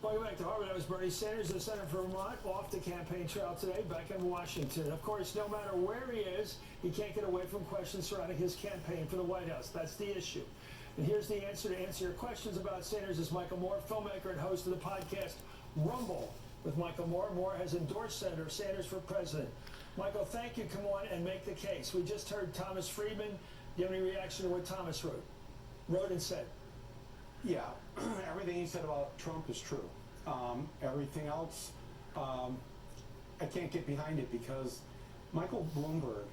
Welcome back to Harvard. That was Bernie Sanders, the Senator from Vermont, off the campaign trail today, back in Washington. Of course, no matter where he is, he can't get away from questions surrounding his campaign for the White House. That's the issue. And here's the answer to answer your questions about Sanders is Michael Moore, filmmaker and host of the podcast Rumble with Michael Moore. Moore has endorsed Senator Sanders for president. Michael, thank you. Come on and make the case. We just heard Thomas Friedman. Do you have any reaction to what Thomas wrote and said? Yeah, everything he said about Trump is true. Everything else, I can't get behind it because Michael Bloomberg,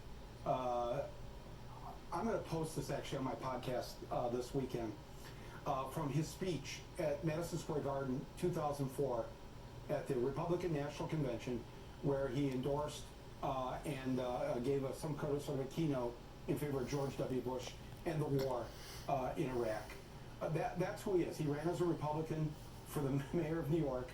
I'm going to post this actually on my podcast this weekend, from his speech at Madison Square Garden 2004 at the Republican National Convention, where he endorsed and gave us some sort of a keynote in favor of George W. Bush and the war in Iraq. That's who he is. He ran as a Republican for the mayor of New York,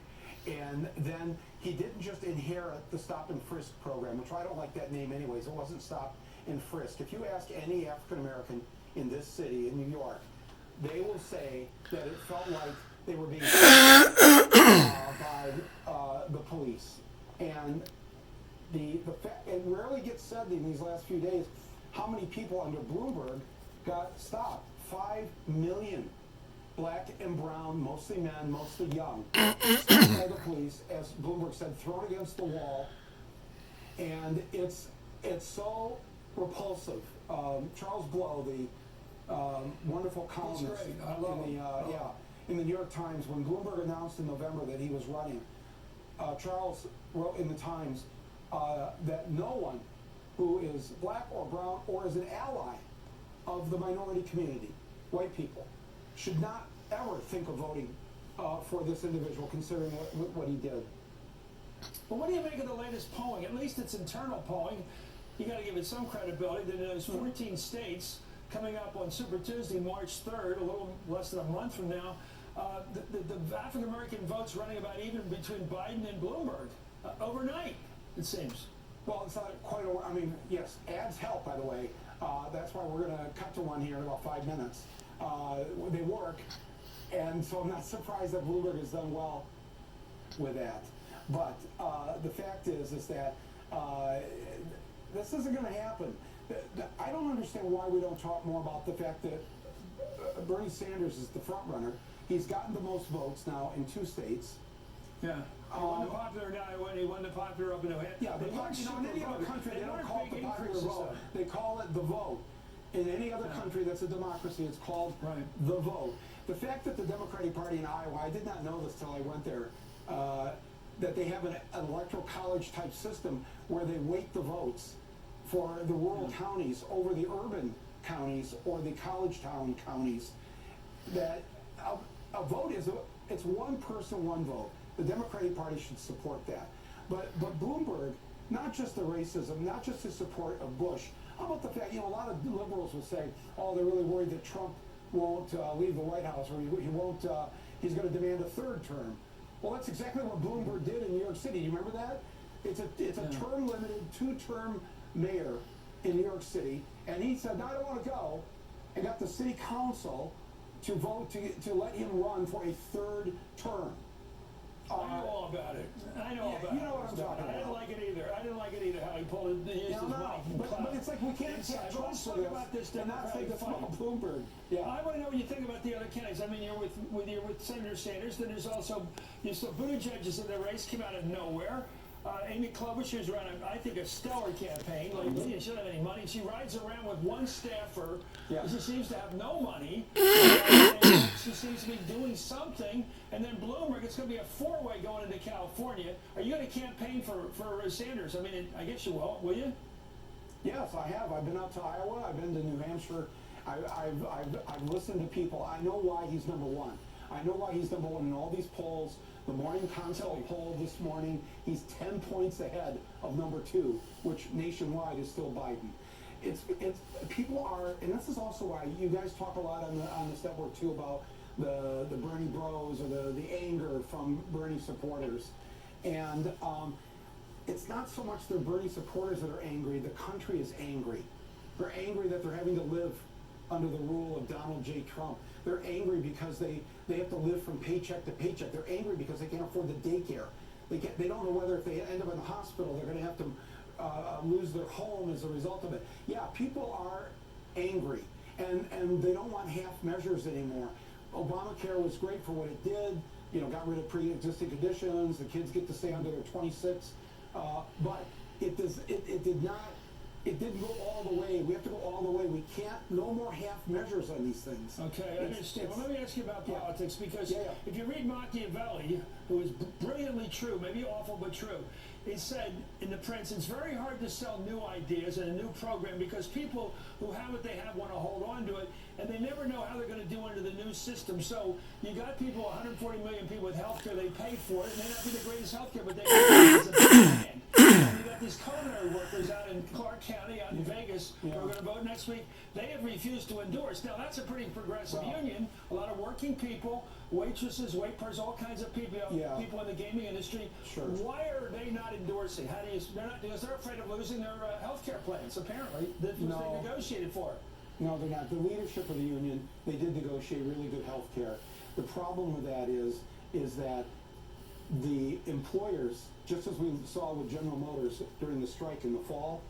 and then he didn't just inherit the stop and frisk program, which I don't like that name anyways. It wasn't stop and frisk. If you ask any African American in this city, in New York, they will say that it felt like they were being by the police. And it rarely gets said in these last few days how many people under Bloomberg got stopped. 5 million. Black and brown, mostly men, mostly young, stopped by the police, as Bloomberg said, thrown against the wall, and it's so repulsive. Charles Blow, the wonderful columnist in the New York Times, when Bloomberg announced in November that he was running, Charles wrote in the Times that no one who is black or brown or is an ally of the minority community, white people, should not ever think of voting for this individual, considering what he did. Well, what do you make of the latest polling? At least it's internal polling. You got to give it some credibility. There's 14 states coming up on Super Tuesday, March 3rd, a little less than a month from now. The African American votes running about even between Biden and Bloomberg overnight, it seems. Well, it's not quite. I mean, yes, ads help, by the way. That's why we're going to cut to one here in about 5 minutes. They work, and so I'm not surprised that Bloomberg has done well with that. But the fact is that this isn't going to happen. I don't understand why we don't talk more about the fact that Bernie Sanders is the front runner. He's gotten the most votes now in 2 states. Yeah. He won the popular now. He won the popular up in New Hampshire. Yeah, in any other country, they don't call it the popular vote. They call it the vote. In any other country that's a democracy, it's called the vote. The fact that the Democratic Party in Iowa, I did not know this till I went there, that they have an electoral college type system where they weight the votes for the rural counties over the urban counties or the college town counties. That a vote is it's one person, one vote. The Democratic Party should support that. But Bloomberg, not just the racism, not just his support of Bush. How about the fact, a lot of liberals will say, oh, they're really worried that Trump won't leave the White House, or he won't, he's going to demand a 3rd term. Well, that's exactly what Bloomberg did in New York City. You remember that? It's a term-limited, 2-term mayor in New York City, and he said, no, I don't want to go, and got the city council to vote to let him run for a 3rd term. I know all about it. I know all about it. You know what I'm talking about. I didn't like it either. I didn't like it either how he pulled it. But it's like we can't take let's talk about this and not say that's fight. Bloomberg. Yeah. I want to know what you think about the other candidates. I mean, you're with Senator Sanders. Then there's also Buttigieg is in the race, came out of nowhere. Amy Klobuchar's run, I think, a stellar campaign. She doesn't have any money. She rides around with one staffer. Yeah. She seems to have no money. And she seems to be doing something. And then Bloomberg, it's going to be a 4-way going into California. Are you going to campaign for Sanders? I mean, I guess you will you? Yes, I have. I've been out to Iowa. I've been to New Hampshire. I've listened to people. I know why he's number 1. I know why he's number 1 in all these polls. The Morning Consult poll this morning, he's 10 points ahead of number 2, which nationwide is still Biden. It's people are, and this is also why you guys talk a lot on this network too about the Bernie bros or the anger from Bernie supporters, and it's not so much the Bernie supporters that are angry. The country is angry. They're angry that they're having to live under the rule of Donald J. Trump. They're angry because they have to live from paycheck to paycheck. They're angry because they can't afford the daycare. They don't know whether if they end up in the hospital, they're going to have to lose their home as a result of it. Yeah, people are angry, and they don't want half measures anymore. Obamacare was great for what it did. You know, got rid of pre-existing conditions. The kids get to stay under their 26, but it did not. It didn't go all the way. We have to go all the way. We can't. No more half measures on these things. Okay, I understand. Well, let me ask you about politics, because Yeah. if you read Machiavelli, who is brilliantly true, maybe awful but true, he said in The Prince, it's very hard to sell new ideas and a new program because people who have what they have want to hold on to it, and they never know how they're going to do under the new system. So you got people, 140 million people with health care, they pay for it. It may not be the greatest health care, but they get it. And you got these culinary workers out in Clark County, out in Vegas, who are going to vote next week. They have refused to endorse. Now, that's a pretty progressive union. A lot of working people, waitresses, waiters, all kinds of people, people in the gaming industry. Sure. Why are they not endorsing? How do you? They're not, because they're afraid of losing their health care plans. Apparently, that was they negotiated for. No, they're not. The leadership of the union, they did negotiate really good health care. The problem with that is that the employers, just as we saw with General Motors during the strike in the fall,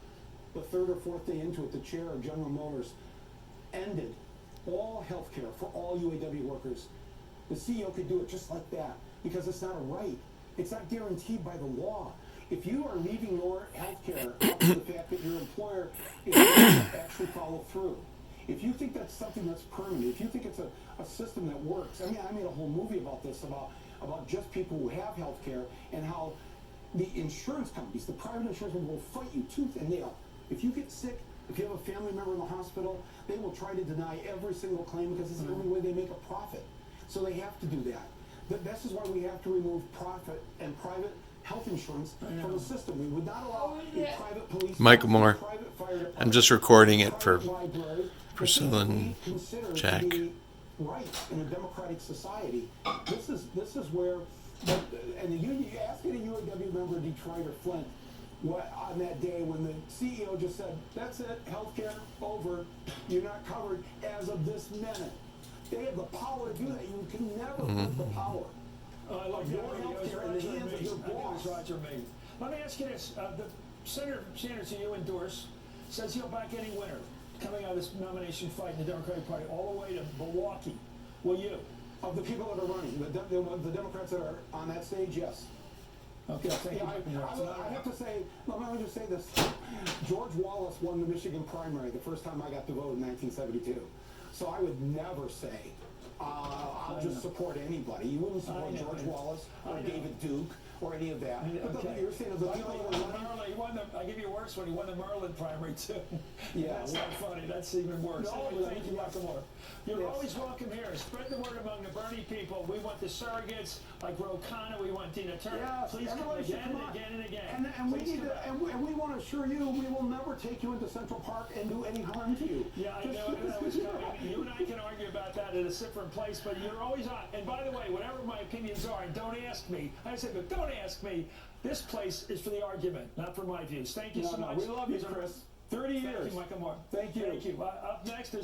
the third or fourth day into it, the chair of General Motors ended all health care for all UAW workers. The CEO could do it just like that because it's not a right. It's not guaranteed by the law. If you are leaving your health care up to the fact that your employer is going to actually follow through, if you think that's something that's permanent, if you think it's a system that works, I mean, I made a whole movie about this, about just people who have health care and how the insurance companies, the private insurance companies will fight you tooth and nail. If you get sick, if you have a family member in the hospital, they will try to deny every single claim because it's the only way they make a profit. So they have to do that. This is why we have to remove profit and private health insurance from the system. We would not allow a private police, Michael Moore. private fire department, I'm just recording it for private library, Priscilla and we consider Jack. to be rights in a democratic society. This is where, and the union, you ask any UAW member in Detroit or Flint, what on that day when the CEO just said, "That's it, healthcare over, you're not covered as of this minute." They have the power to do that. You can never put the power. I like Your that. healthcare in the hands of your boss. Roger Mead. Let me ask you this: the Senator Sanders, who you endorse, says he'll back any winner coming out of this nomination fight in the Democratic Party, all the way to Milwaukee. Will you? Of the people that are running, the Democrats that are on that stage, yes. Okay, thank you. I have to say, let me just say this. George Wallace won the Michigan primary the first time I got to vote in 1972. So I would never say, I'll just support anybody. You wouldn't support George Wallace or David Duke or any of that. But you're saying of the people that are running. He won I give you worse when he won the Maryland primary too. Yeah, That's not funny. That's even worse. No, Anyway, thank you, Michael Moore. You're Yes. always welcome here. Spread the word among the Bernie people. We want the surrogates like Ro Khanna. We want Tina Turner. Yes, Please come everybody should again come and on. again and again. And we Please need come to, out. and we want to assure you, we will never take you into Central Park and do any harm to you. Yeah, I know that was coming. You and I can argue about that at a different place, but you're always on. And by the way, whatever my opinions are, and don't ask me. I said, but don't ask me. This place is for the argument, not for my views. Thank you so much. We love you, These are Chris. 30 years. Thank you, Michael Moore. Thank you. Thank you. Up next is